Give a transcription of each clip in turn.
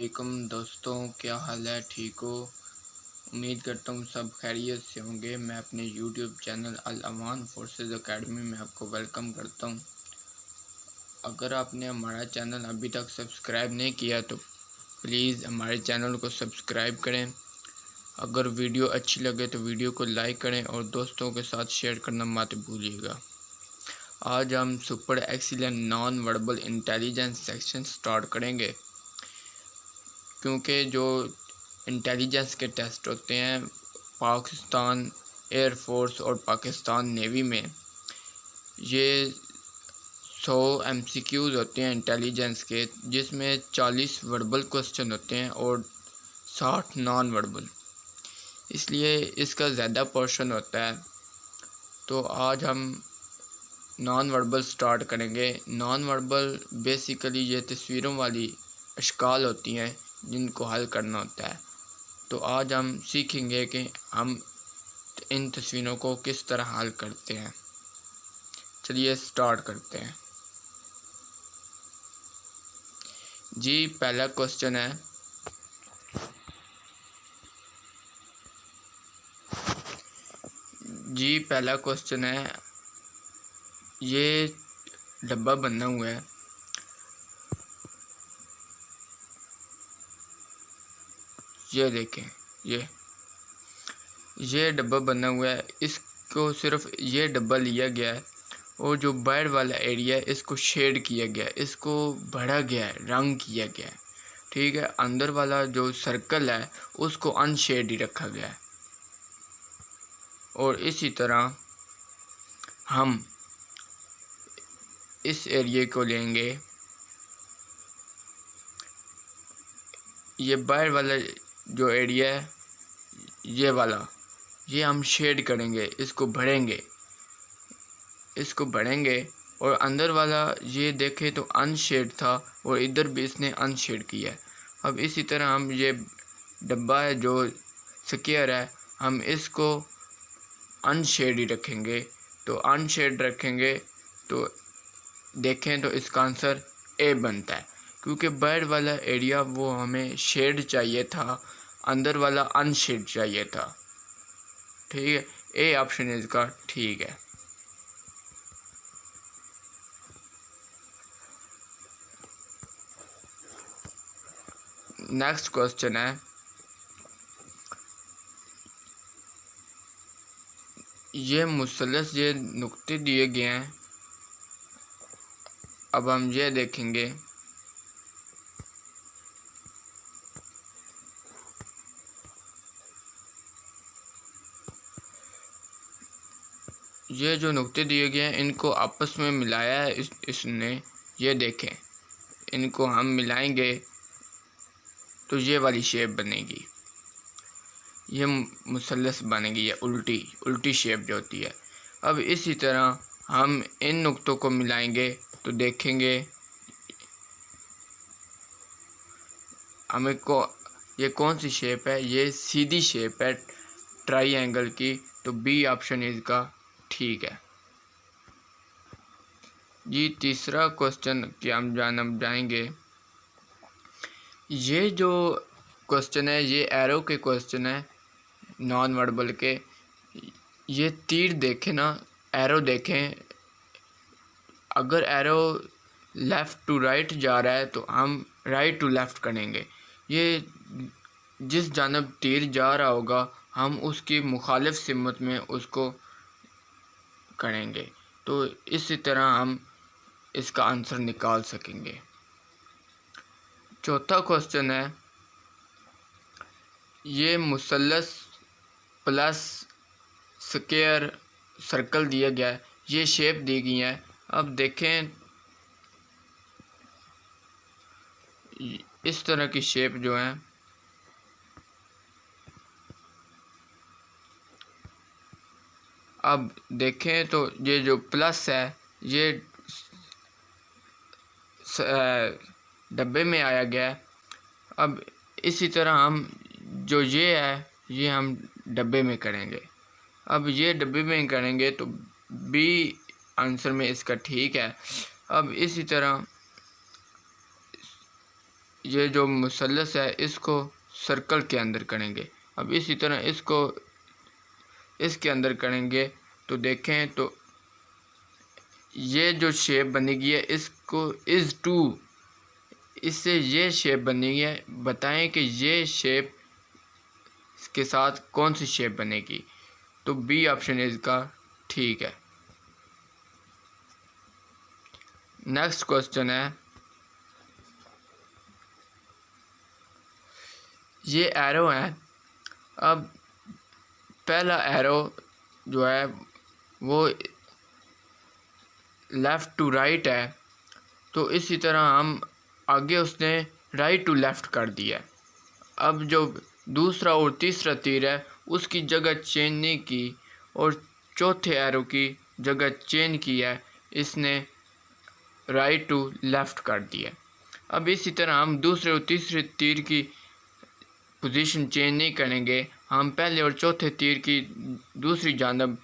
वालेकुम दोस्तों, क्या हाल है? ठीक हो? उम्मीद करता हूँ सब खैरियत से होंगे। मैं अपने यूट्यूब चैनल अल अमान फोर्सेस एकेडमी में आपको वेलकम करता हूँ। अगर आपने हमारा चैनल अभी तक सब्सक्राइब नहीं किया तो प्लीज़ हमारे चैनल को सब्सक्राइब करें। अगर वीडियो अच्छी लगे तो वीडियो को लाइक करें और दोस्तों के साथ शेयर करना मत भूलिएगा। आज हम super excellent non verbal intelligence section start करेंगे, क्योंकि जो इंटेलिजेंस के टेस्ट होते हैं पाकिस्तान एयरफोर्स और पाकिस्तान नेवी में, ये 100 MCQs होते हैं इंटेलिजेंस के, जिसमें 40 वर्बल क्वेश्चन होते हैं और 60 नॉन वर्बल, इसलिए इसका ज़्यादा पोर्शन होता है। तो आज हम नॉन वर्बल स्टार्ट करेंगे। नॉन वर्बल बेसिकली ये तस्वीरों वाली अशकाल होती हैं जिनको हल करना होता है। तो आज हम सीखेंगे कि हम इन तस्वीरों को किस तरह हल करते हैं। चलिए स्टार्ट करते हैं। जी पहला क्वेश्चन है, ये डब्बा बना हुआ है, ये देखें, ये डब्बा बना हुआ है। इसको सिर्फ ये डब्बा लिया गया है और जो बाहर वाला एरिया है इसको शेड किया गया है, इसको भरा गया है, रंग किया गया है। ठीक है, अंदर वाला जो सर्कल है उसको अनशेड ही रखा गया है। और इसी तरह हम इस एरिया को लेंगे, ये बाहर वाला जो एरिया है ये वाला, ये हम शेड करेंगे, इसको भरेंगे और अंदर वाला ये देखें तो अनशेड था और इधर भी इसने अनशेड किया है। अब इसी तरह हम ये डब्बा है जो स्क्वायर है, हम इसको अनशेड ही रखेंगे। तो अनशेड रखेंगे तो देखें तो इसका आंसर ए बनता है, क्योंकि बाहर वाला एरिया वो हमें शेड चाहिए था, अंदर वाला अनशेड चाहिए था। ठीक है, ए ऑप्शन इसका ठीक है। नेक्स्ट क्वेश्चन है, ये मुसल्लस, ये नुक्ते दिए गए हैं। अब हम ये देखेंगे, ये जो नुक्ते दिए गए हैं इनको आपस में मिलाया है इसने, ये देखें, इनको हम मिलाएंगे तो ये वाली शेप बनेगी, ये मुसल्लस बनेगी, ये उल्टी शेप जो होती है। अब इसी तरह हम इन नुक्तों को मिलाएंगे तो देखेंगे हमें को ये कौन सी शेप है, ये सीधी शेप है ट्राइंगल की। तो बी ऑप्शन इसका ठीक है। जी तीसरा क्वेश्चन कि हम जाएंगे, ये जो क्वेश्चन है ये एरो के क्वेश्चन है नॉन वर्बल के। ये तीर देखें ना, एरो देखें, अगर एरो लेफ़्ट टू राइट जा रहा है तो हम राइट टू लेफ़्ट करेंगे। ये जिस जानब तीर जा रहा होगा हम उसकी मुखालिफ सिमत में उसको करेंगे। तो इसी तरह हम इसका आंसर निकाल सकेंगे। चौथा क्वेश्चन है, ये मुसल्लस प्लस स्क्वायर सर्कल दिया गया है, ये शेप दी गई है। अब देखें इस तरह की शेप जो है, अब देखें तो ये जो प्लस है ये डब्बे में आया गया है। अब इसी तरह हम जो ये है ये हम डब्बे में करेंगे। अब ये डब्बे में करेंगे तो बी आंसर में इसका ठीक है। अब इसी तरह ये जो मुसल्लस है इसको सर्कल के अंदर करेंगे। अब इसी तरह इसको इसके अंदर करेंगे तो देखें तो ये जो शेप बनेगी है इसको इज़ टू, इससे ये शेप बनेगी है। बताएं कि ये शेप के साथ कौन सी शेप बनेगी, तो बी ऑप्शन इसका ठीक है। नेक्स्ट क्वेश्चन है, ये एरो है। अब पहला एरो जो है वो लेफ़्ट टू राइट है, तो इसी तरह हम आगे उसने राइट टू लेफ़्ट कर दिया है। अब जो दूसरा और तीसरा तीर है उसकी जगह चेंज नहीं की और चौथे एरो की जगह चेंज की है, इसने राइट टू लेफ़्ट कर दिया। अब इसी तरह हम दूसरे और तीसरे तीर की पोजीशन चेंज नहीं करेंगे, हम पहले और चौथे तीर की दूसरी जानब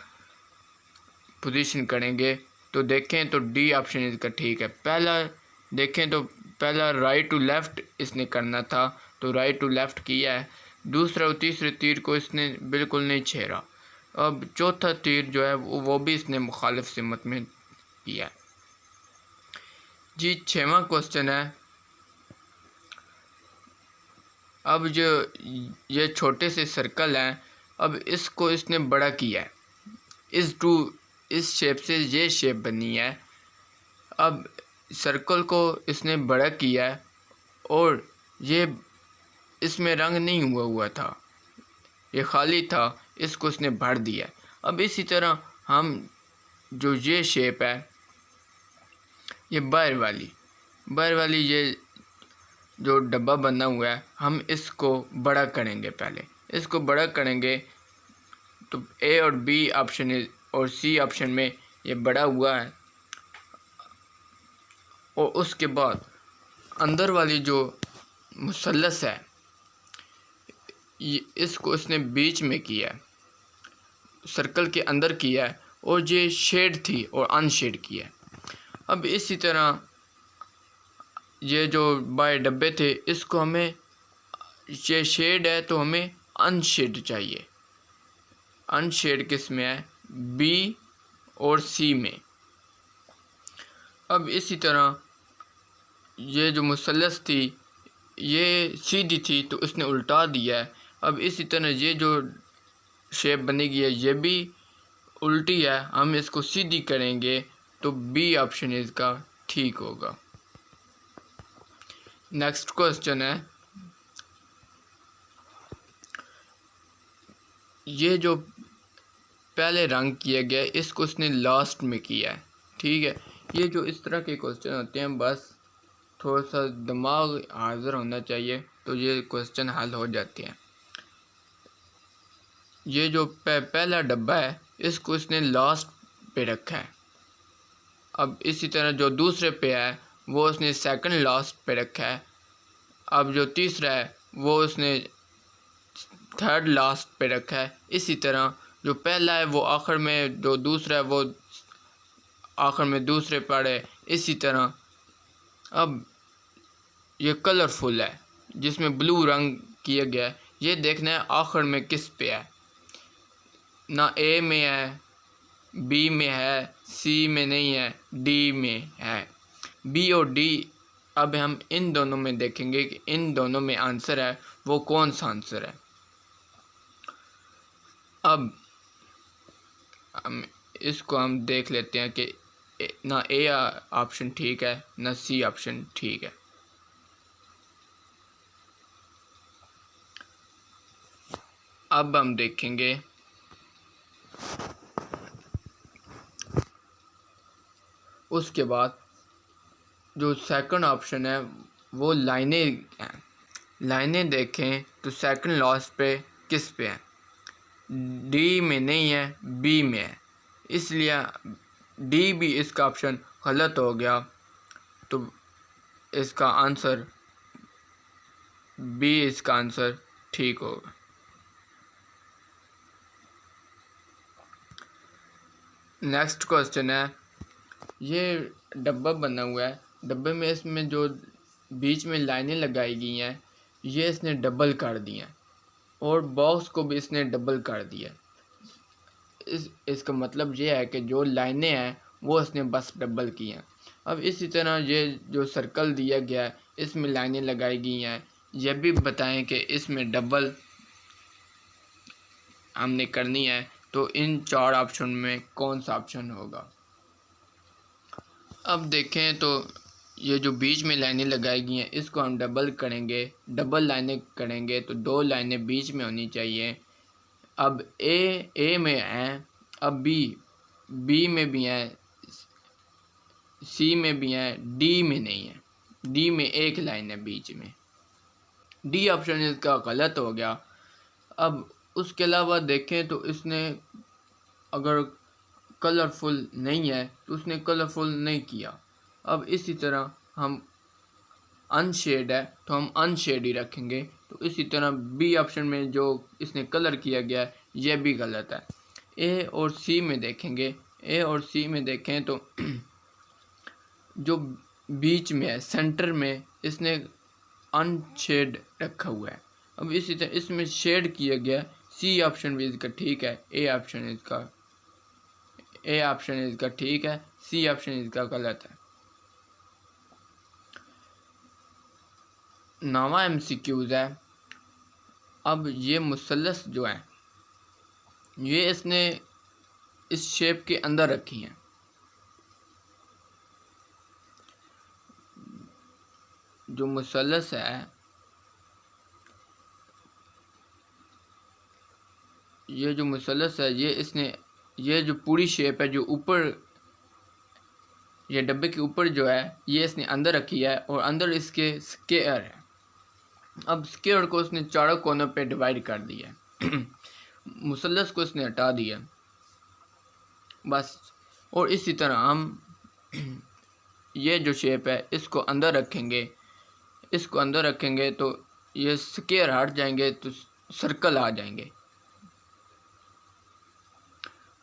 पोजीशन करेंगे। तो देखें तो डी ऑप्शन इसका ठीक है। पहला देखें तो पहला राइट टू लेफ़्ट इसने करना था, तो राइट टू लेफ़्ट किया है। दूसरा और तीसरे तीर को इसने बिल्कुल नहीं छेड़ा। अब चौथा तीर जो है वो भी इसने मुखालिफ सिमत में किया है। जी 6वां क्वेश्चन है, अब जो ये छोटे से सर्कल हैं, अब इसको इसने बड़ा किया है। इस शेप से ये शेप बनी है। अब सर्कल को इसने बड़ा किया है और ये इसमें रंग नहीं हुआ था, ये खाली था, इसको इसने भर दिया। अब इसी तरह हम जो ये शेप है, ये बाहर वाली ये जो डब्बा बना हुआ है, हम इसको बड़ा करेंगे। पहले इसको बड़ा करेंगे तो ए और बी ऑप्शन और सी ऑप्शन में ये बड़ा हुआ है। और उसके बाद अंदर वाली जो मुसल्लस है इसको इसने बीच में किया है, सर्कल के अंदर किया है, और ये शेड थी और अनशेड किया है। अब इसी तरह ये जो बाय डब्बे थे इसको हमें, ये शेड है तो हमें अनशेड चाहिए। अनशेड किस में है, बी और सी में। अब इसी तरह ये जो मुसल्लस थी ये सीधी थी तो इसने उल्टा दिया है। अब इसी तरह ये जो शेप बनेगी है ये भी उल्टी है, हम इसको सीधी करेंगे तो बी ऑप्शन इसका ठीक होगा। नेक्स्ट क्वेश्चन है, ये जो पहले रंग किया गया है इसको इसने लास्ट में किया है। ठीक है, ये जो इस तरह के क्वेश्चन होते हैं बस थोड़ा सा दिमाग हाजिर होना चाहिए तो ये क्वेश्चन हल हो जाते हैं। ये जो पहला डब्बा है इसको इसने लास्ट पे रखा है। अब इसी तरह जो दूसरे पे है वो उसने सेकंड लास्ट पे रखा है। अब जो तीसरा है वो उसने थर्ड लास्ट पे रखा है। इसी तरह जो पहला है वो आखिर में, जो दूसरा है वो आखिर में दूसरे पर है। इसी तरह अब ये कलरफुल है जिसमें ब्लू रंग किया गया है, ये देखना है आखिर में किस पे है। ना ए में है, बी में है, सी में नहीं है, डी में है। बी और डी अब हम इन दोनों में देखेंगे कि इन दोनों में आंसर है वो कौन सा आंसर है। अब इसको हम देख लेते हैं कि ना ए ऑप्शन ठीक है ना सी ऑप्शन ठीक है। अब हम देखेंगे उसके बाद जो सेकंड ऑप्शन है वो लाइनें हैं। लाइनें देखें तो सेकंड लास्ट पे किस पे है, डी में नहीं है, बी में है, इसलिए डी भी इसका ऑप्शन गलत हो गया। तो इसका आंसर बी, इसका आंसर ठीक होगा। नेक्स्ट क्वेश्चन है, ये डब्बा बना हुआ है, डब्बे में इसमें जो बीच में लाइनें लगाई गई हैं ये इसने डबल कर दी हैं और बॉक्स को भी इसने डबल कर दिया। इसका मतलब ये है कि जो लाइनें हैं वो इसने बस डबल की हैं। अब इसी तरह ये जो सर्कल दिया गया है इसमें लाइनें लगाई गई हैं, ये भी बताएं कि इसमें डबल हमने करनी है तो इन 4 ऑप्शन में कौन सा ऑप्शन होगा। अब देखें तो ये जो बीच में लाइनें लगाई गई हैं इसको हम डबल करेंगे, डबल लाइनें करेंगे तो 2 लाइनें बीच में होनी चाहिए। अब ए में हैं, अब बी में भी हैं, सी में भी हैं, डी में नहीं है, डी में एक लाइन है बीच में। डी ऑप्शन इसका गलत हो गया। अब उसके अलावा देखें तो इसने अगर कलरफुल नहीं है तो उसने कलरफुल नहीं किया। अब इसी तरह हम अनशेड है तो हम अनशेड ही रखेंगे। तो इसी तरह बी ऑप्शन में जो इसने कलर किया गया है यह भी गलत है। ए और सी में देखेंगे, ए और सी में देखें तो जो बीच में है सेंटर में इसने अनशेड रखा हुआ है। अब इसी तरह इसमें शेड किया गया, सी ऑप्शन भी इसका ठीक है, ए ऑप्शन इसका ठीक है, सी ऑप्शन इसका गलत है। 9वां एमसीक्यूज है। अब ये मुसल्लस जो है ये इसने इस शेप के अंदर रखी हैं। जो मुसल्लस है ये जो मुसल्लस है ये जो पूरी शेप है जो ऊपर ये डब्बे के ऊपर जो है ये इसने अंदर रखी है और अंदर इसके स्क्वायर है। अब स्क्वायर को उसने चारों कोनों पे डिवाइड कर दिया है मुसल्लस को इसने हटा दिया बस। और इसी तरह हम ये जो शेप है इसको अंदर रखेंगे तो ये स्क्वायर हट जाएंगे तो सर्कल आ जाएंगे।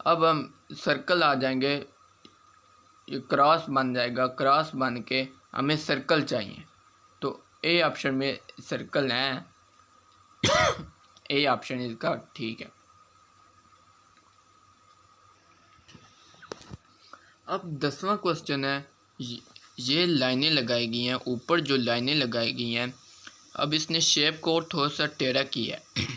अब हम सर्कल आ जाएंगे, ये क्रॉस बन जाएगा, क्रॉस बन के हमें सर्कल चाहिए तो ए ऑप्शन में सर्कल है ए ऑप्शन इसका ठीक है। अब 10वां क्वेश्चन है, ये लाइनें लगाई गई हैं, ऊपर जो लाइनें लगाई गई हैं अब इसने शेप को थोड़ा सा टेढ़ा किया है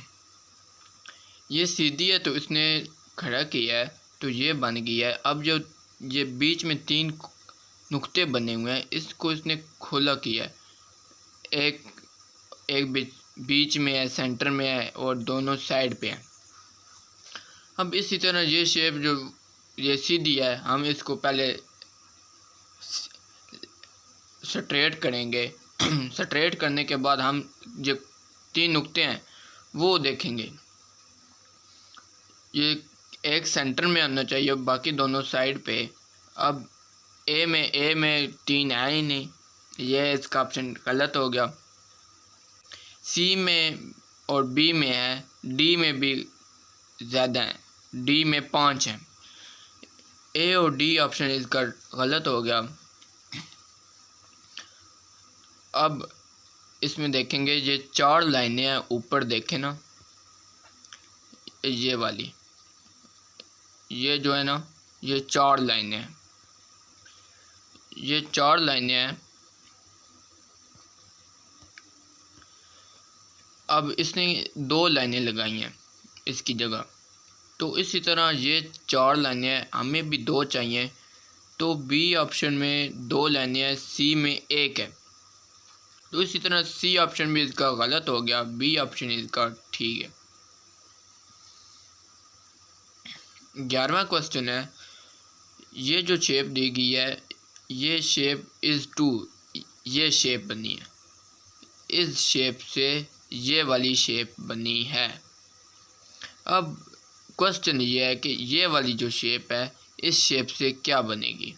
ये सीधी है तो इसने खड़ा किया है तो ये बन गया है। अब जो ये बीच में 3 नुक्ते बने हुए हैं इसको इसने खोला किया है, एक बीच में है, सेंटर में है और दोनों साइड पे है। अब इसी तरह ये शेप जो ये सीधी है हम इसको पहले स्ट्रेट करेंगे स्ट्रेट करने के बाद हम जो 3 नुक्ते हैं वो देखेंगे, ये एक सेंटर में आना चाहिए बाकी दोनों साइड पे। अब ए में 3 है ही नहीं, ये इसका ऑप्शन गलत हो गया। सी में और बी में है, डी में भी ज़्यादा है, डी में 5 है, ए और डी ऑप्शन इसका गलत हो गया। अब इसमें देखेंगे ये 4 लाइनें हैं ऊपर देखें ना, ये वाली ये जो है ना ये 4 लाइनें हैं, ये 4 लाइनें हैं। अब इसने 2 लाइनें लगाई हैं इसकी जगह, तो इसी तरह ये 4 लाइनें हैं, हमें भी 2 चाहिए तो बी ऑप्शन में 2 लाइनें हैं, सी में 1 है तो इसी तरह सी ऑप्शन भी इसका गलत हो गया, बी ऑप्शन इसका ठीक है। 11वां क्वेश्चन है, ये जो शेप दी गई है ये शेप इज़ टू, ये शेप बनी है, इस शेप से ये वाली शेप बनी है। अब क्वेश्चन ये है कि ये वाली जो शेप है इस शेप से क्या बनेगी।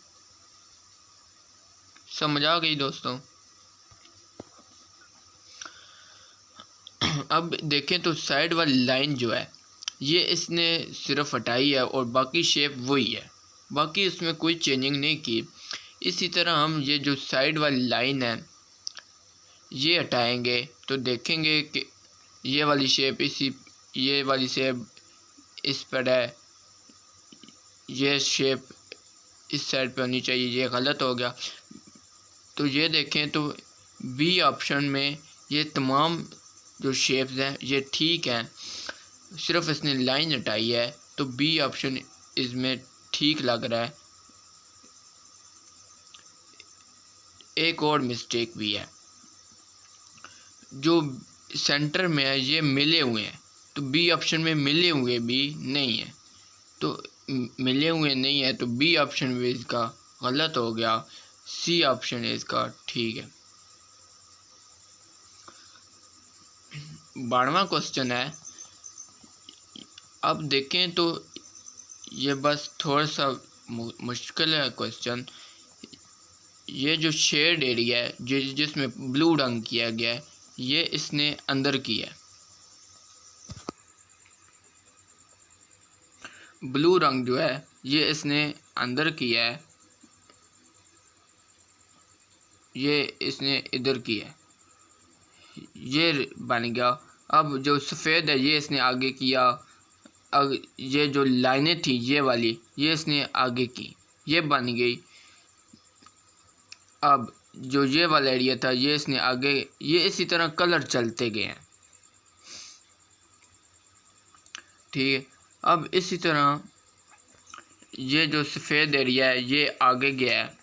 समझ आ गई दोस्तों। अब देखें तो साइड वाली लाइन जो है ये इसने सिर्फ हटाई है और बाकी शेप वही है, बाकी इसमें कोई चेंजिंग नहीं की। इसी तरह हम ये जो साइड वाली लाइन है ये हटाएंगे तो देखेंगे कि ये वाली शेप ये वाली शेप इस पर है, ये शेप इस साइड पे होनी चाहिए, ये गलत हो गया। तो ये देखें तो बी ऑप्शन में ये तमाम जो शेप्स हैं ये ठीक हैं, सिर्फ इसने लाइन हटाई है, तो बी ऑप्शन इसमें ठीक लग रहा है। एक और मिस्टेक भी है, जो सेंटर में है ये मिले हुए हैं, तो बी ऑप्शन में मिले हुए भी नहीं है, तो मिले हुए नहीं है तो बी ऑप्शन में इसका गलत हो गया, सी ऑप्शन इसका ठीक है। 12वां क्वेश्चन है, अब देखें तो ये बस थोड़ा सा मुश्किल है क्वेश्चन। ये जो शेड एरिया है जिसमें ब्लू रंग किया गया है, ये इसने अंदर किया है, ब्लू रंग जो है ये इसने अंदर किया है, ये इसने इधर किया है, ये बन गया। अब जो सफ़ेद है ये इसने आगे किया, अब ये जो लाइनें थी ये वाली ये इसने आगे की, ये बन गई। अब जो ये वाला एरिया था ये इसने आगे, ये इसी तरह कलर चलते गए हैं, ठीक है। अब इसी तरह ये जो सफ़ेद एरिया है ये आगे गया है,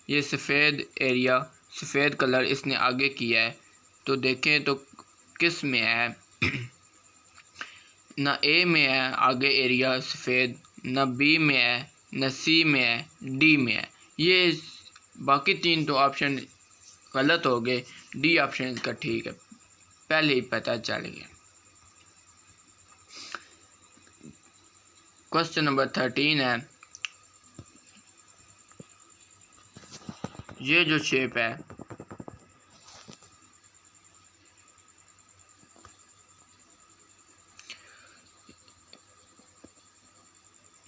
ये सफ़ेद एरिया सफ़ेद कलर इसने आगे किया है, तो देखें तो किस में है ना ए में है आगे एरिया सफ़ेद, ना बी में है, ना सी में है, डी में है। ये बाकी तीन तो ऑप्शन गलत हो गए, डी ऑप्शन इसका ठीक है, पहले ही पता चल गया। क्वेश्चन नंबर 13 है, ये जो शेप है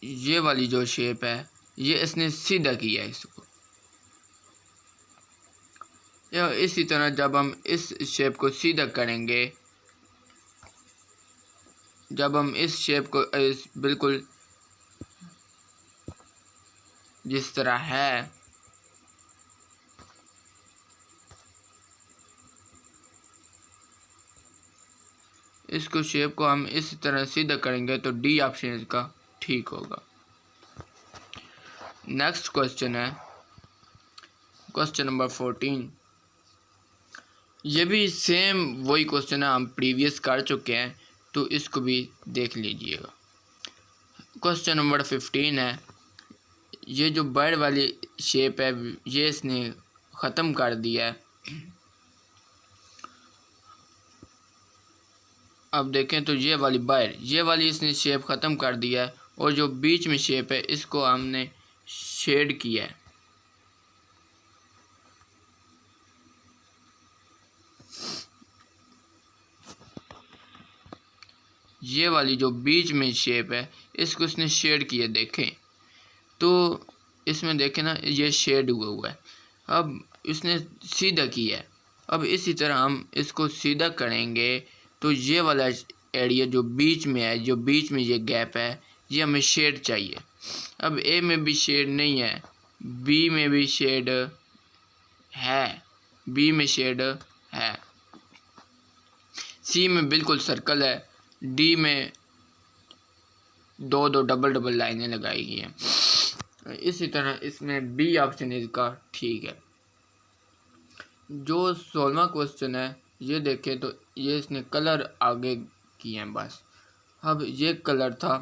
ये वाली जो शेप है ये इसने सीधा किया है इसको, या इसी तरह जब हम इस शेप को सीधा करेंगे, जब हम इस शेप को बिल्कुल जिस तरह है इसको शेप को हम इस तरह सीधा करेंगे तो डी ऑप्शन इसका ठीक होगा। नेक्स्ट क्वेश्चन है क्वेश्चन नंबर 14, ये भी सेम वही क्वेश्चन है, हम प्रीवियस कर चुके हैं, तो इसको भी देख लीजिएगा। क्वेश्चन नंबर 15 है, ये जो बर्ड वाली शेप है ये इसने ख़त्म कर दिया है। अब देखें तो ये वाली बर्ड, ये वाली इसने शेप ख़त्म कर दिया है, और जो बीच में शेप है इसको हमने शेड किया है। ये वाली जो बीच में शेप है इसको इसने शेड किया, देखें तो इसमें देखें ना ये शेड हुआ है। अब इसने सीधा किया है, अब इसी तरह हम इसको सीधा करेंगे तो ये वाला एरिया जो बीच में है, जो बीच में ये गैप है, ये हमें शेड चाहिए। अब ए में भी शेड नहीं है, बी में भी शेड है, बी में शेड है, सी में बिल्कुल सर्कल है, डी में दो दो डबल लाइनें लगाई गई हैं। इसी तरह इसमें बी ऑप्शन इसका ठीक है। जो 16वां क्वेश्चन है ये देखें तो ये इसने कलर आगे किए हैं बस। अब ये कलर था,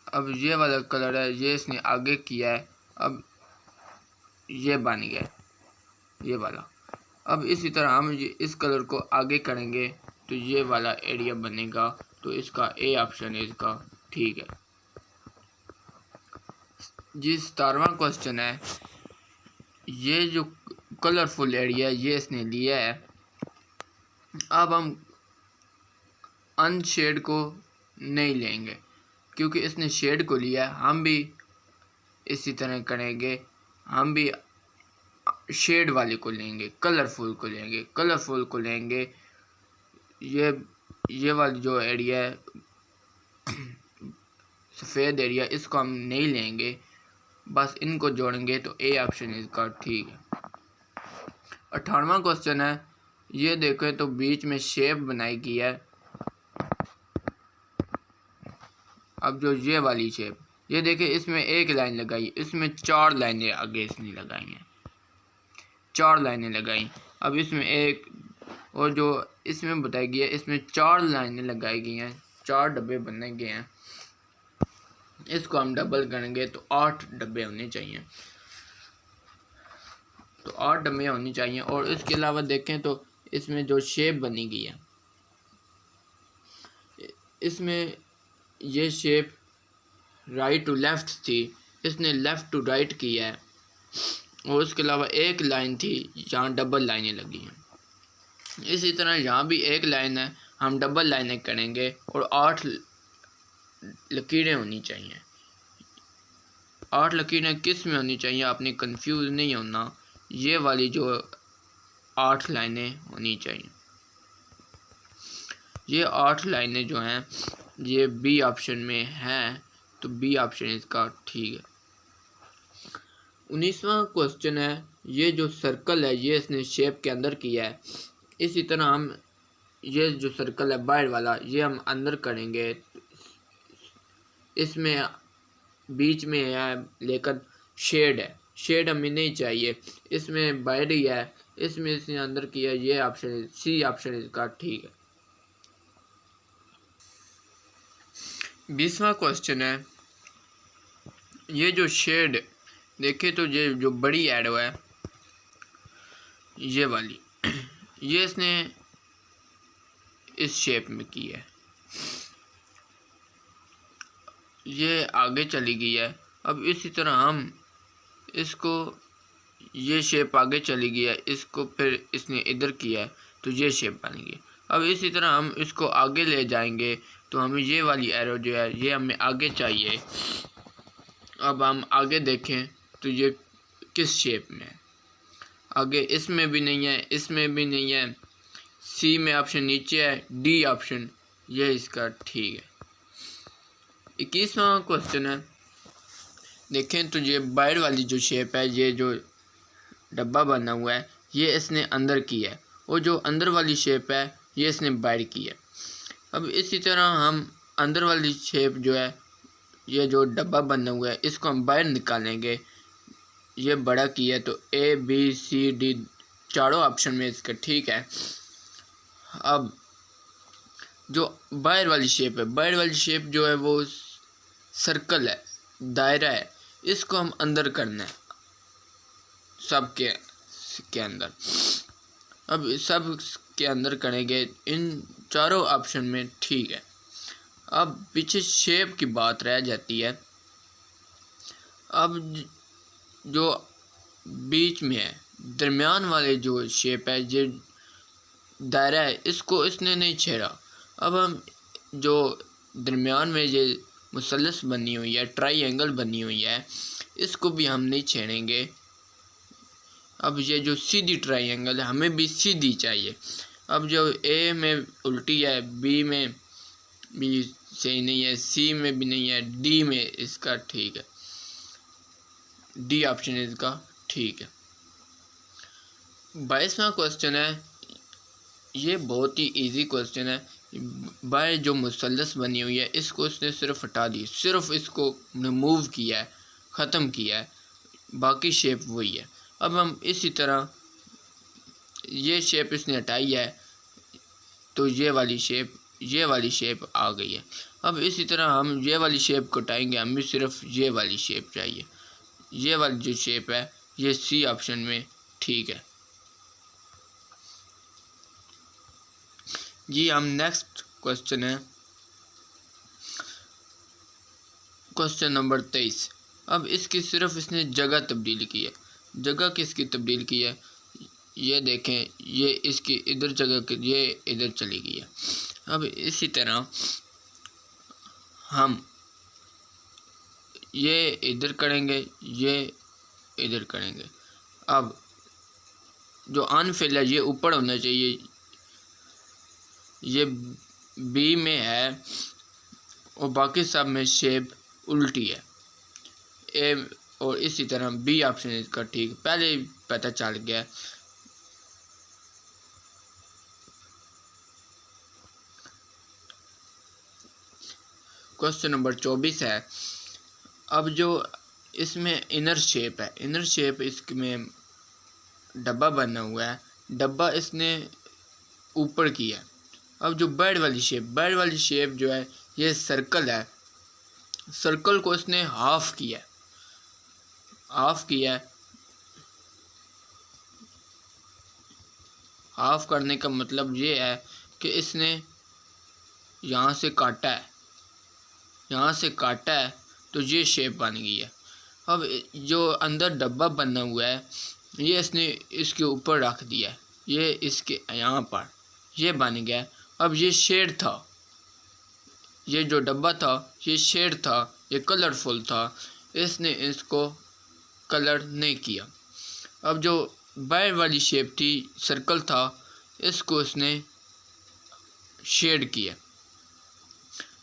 अब ये वाला कलर है ये इसने आगे किया है, अब ये बन गया ये वाला। अब इसी तरह हम इस कलर को आगे करेंगे तो ये वाला एरिया बनेगा, तो इसका ए ऑप्शन इसका ठीक है। जी 17वां क्वेश्चन है, ये जो कलरफुल एरिया ये इसने लिया है, अब हम अनशेड को नहीं लेंगे, क्योंकि इसने शेड को लिया, हम भी इसी तरह करेंगे, हम भी शेड वाले को लेंगे, कलरफुल को लेंगे, कलरफुल को लेंगे। ये वाली जो एरिया है सफ़ेद एरिया, इसको हम नहीं लेंगे, बस इनको जोड़ेंगे तो ए ऑप्शन इसका ठीक है। 18वां क्वेश्चन है, ये देखें तो बीच में शेप बनाई गई है। अब जो ये वाली शेप, ये देखें इसमें एक लाइन लगाई, इसमें 4 लाइनें आगे इसने लगाई हैं, 4 लाइनें लगाई। अब इसमें एक और जो इसमें बताई गई है, इसमें 4 लाइनें लगाई गई हैं, 4 डब्बे बने गए हैं। इसको हम डबल करेंगे तो 8 डब्बे होने चाहिए, तो 8 डब्बे होनी चाहिए। और इसके अलावा देखें तो इसमें जो शेप बनी गई है, इसमें ये शेप राइट टू लेफ़्ट थी, इसने लेफ़्ट टू राइट किया है। और उसके अलावा एक लाइन थी, यहाँ डबल लाइनें लगी हैं। इसी तरह यहाँ भी एक लाइन है, हम डबल लाइनें करेंगे और 8 लकीरें होनी चाहिए। 8 लकीरें किस में होनी चाहिए, आपने कंफ्यूज नहीं होना, ये वाली जो 8 लाइनें होनी चाहिए। ये 8 लाइनें जो हैं ये बी ऑप्शन में हैं, तो बी ऑप्शन इसका ठीक है। 19वां क्वेश्चन है, ये जो सर्कल है ये इसने शेप के अंदर किया है। इसी तरह हम ये जो सर्कल है बाहर वाला, ये हम अंदर करेंगे, इसमें बीच में है लेकिन शेड है, शेड हमें नहीं चाहिए, इसमें बाहर ही है, इसमें इसने अंदर किया, ये ऑप्शन सी ऑप्शन इसका ठीक है। 20वां क्वेश्चन है, ये जो शेड देखे तो ये जो बड़ी एरो है ये वाली, ये इसने इस शेप में की है, ये आगे चली गई है। अब इसी तरह हम इसको, ये शेप आगे चली गई है, इसको फिर इसने इधर किया है तो ये शेप बन गई। अब इसी तरह हम इसको आगे ले जाएंगे तो हमें ये वाली एरो जो है ये हमें आगे चाहिए। अब हम आगे देखें तो ये किस शेप में है, आगे इसमें भी नहीं है, इसमें भी नहीं है, सी में ऑप्शन नीचे है, डी ऑप्शन ये इसका ठीक है। 21वां क्वेश्चन है, देखें तो ये बाहर वाली जो शेप है, ये जो डब्बा बना हुआ है ये इसने अंदर की है, और जो अंदर वाली शेप है ये इसने बाहर की है। अब इसी तरह हम अंदर वाली शेप जो है, ये जो डब्बा बना हुआ है इसको हम बाहर निकालेंगे, ये बड़ा किया है, तो ए बी सी डी चारों ऑप्शन में इसका ठीक है। अब जो बाहर वाली शेप है, बाहर वाली शेप जो है वो सर्कल है, दायरा है, इसको हम अंदर करना है सब के अंदर। अब सब के अंदर करेंगे, इन चारों ऑप्शन में ठीक है। अब पीछे शेप की बात रह जाती है। अब जो बीच में है, दरमियान वाले जो शेप है, जो दायरा है, इसको इसने नहीं छेड़ा। अब हम जो दरमियान में ये मुसल्लस बनी हुई है, ट्रायंगल बनी हुई है, इसको भी हम नहीं छेड़ेंगे। अब ये जो सीधी ट्रायंगल है हमें भी सीधी चाहिए। अब जो ए में उल्टी है, बी में भी सही नहीं है, सी में भी नहीं है, डी में इसका ठीक है, डी ऑप्शन इसका ठीक है। 22वां क्वेश्चन है, ये बहुत ही इजी क्वेश्चन है। बाय जो मुसल्लस बनी हुई है इसको इसने सिर्फ हटा दी, सिर्फ इसको रिमूव किया है, ख़त्म किया है, बाकी शेप वही है। अब हम इसी तरह ये शेप इसने हटाई है तो ये वाली शेप आ गई है। अब इसी तरह हम ये वाली शेप को हटाएंगे, हमें सिर्फ ये वाली शेप चाहिए, ये वाली जो शेप है ये सी ऑप्शन में ठीक है जी। हम नेक्स्ट क्वेश्चन है क्वेश्चन नंबर 23। अब इसकी सिर्फ इसने जगह तब्दील की है, जगह किसकी तब्दील की है, ये देखें, ये इसकी इधर जगह ये इधर चली गई है। अब इसी तरह हम ये इधर करेंगे, ये इधर करेंगे। अब जो अनफिल है ये ऊपर होना चाहिए, ये बी में है और बाकी सब में शेप उल्टी है। ए और इसी तरह बी ऑप्शन इसका ठीक पहले ही पता चल गया। क्वेश्चन नंबर 24 है। अब जो इसमें इनर शेप है, इनर शेप इसमें डब्बा बना हुआ है, डब्बा इसने ऊपर किया है। अब जो बेड वाली शेप जो है ये सर्कल है, सर्कल को इसने हाफ किया है, हाफ करने का मतलब ये है कि इसने यहाँ से काटा है, तो ये शेप बन गई है। अब जो अंदर डब्बा बना हुआ है ये इसने इसके ऊपर रख दिया है, ये इसके यहाँ पर ये बन गया। अब ये शेड था, ये जो डब्बा था ये शेड था, ये कलरफुल था, इसने इसको कलर नहीं किया। अब जो बाहर वाली शेप थी, सर्कल था, इसको इसने शेड किया।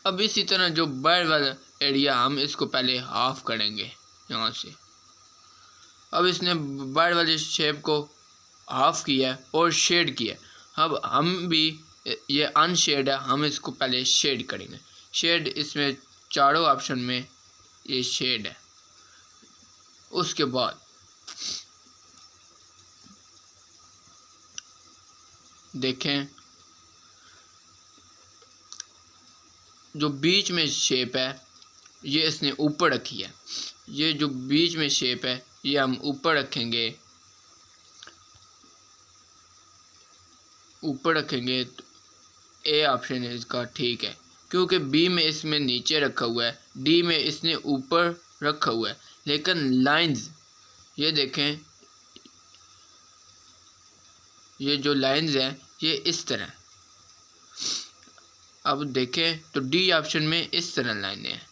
अब इसी तरह जो बाहर वाला एरिया हम इसको पहले हाफ करेंगे यहाँ से। अब इसने बाहर वाली शेप को हाफ किया और शेड किया। अब हम भी ये अनशेड है, हम इसको पहले शेड करेंगे। शेड इसमें चारों ऑप्शन में ये शेड है। उसके बाद देखें जो बीच में शेप है ये इसने ऊपर रखी है, ये जो बीच में शेप है ये हम ऊपर रखेंगे, तो ए ऑप्शन है इसका ठीक है, क्योंकि बी में इसमें नीचे रखा हुआ है, डी में इसने ऊपर रखा हुआ है। लेकिन लाइंस ये देखें, ये जो लाइंस हैं ये इस तरह, अब देखें तो डी ऑप्शन में इस तरह लाइनें हैं,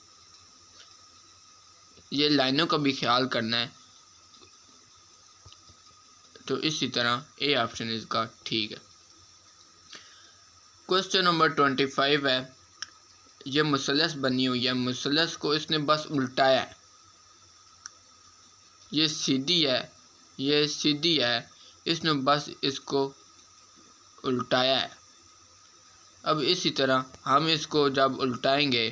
ये लाइनों का भी ख्याल करना है। तो इसी तरह ए ऑप्शन इसका ठीक है। क्वेश्चन नंबर 25 है। ये मुसल्लस बनी हुई है, मुसल्लस को इसने बस उल्टाया है, ये सीधी है, इसने बस इसको उल्टाया है। अब इसी तरह हम इसको जब उल्टाएंगे,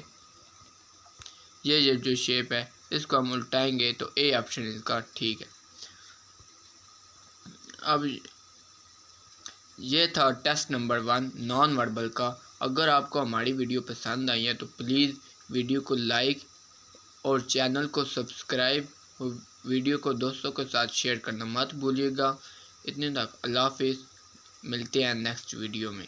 ये जो शेप है इसको हम उल्टाएंगे, तो ए ऑप्शन इसका ठीक है। अब ये था टेस्ट नंबर 1 नॉन वर्बल का। अगर आपको हमारी वीडियो पसंद आई है तो प्लीज़ वीडियो को लाइक और चैनल को सब्सक्राइब और वीडियो को दोस्तों के साथ शेयर करना मत भूलिएगा। इतने तक अल्लाह हाफिज़, मिलते हैं नेक्स्ट वीडियो में।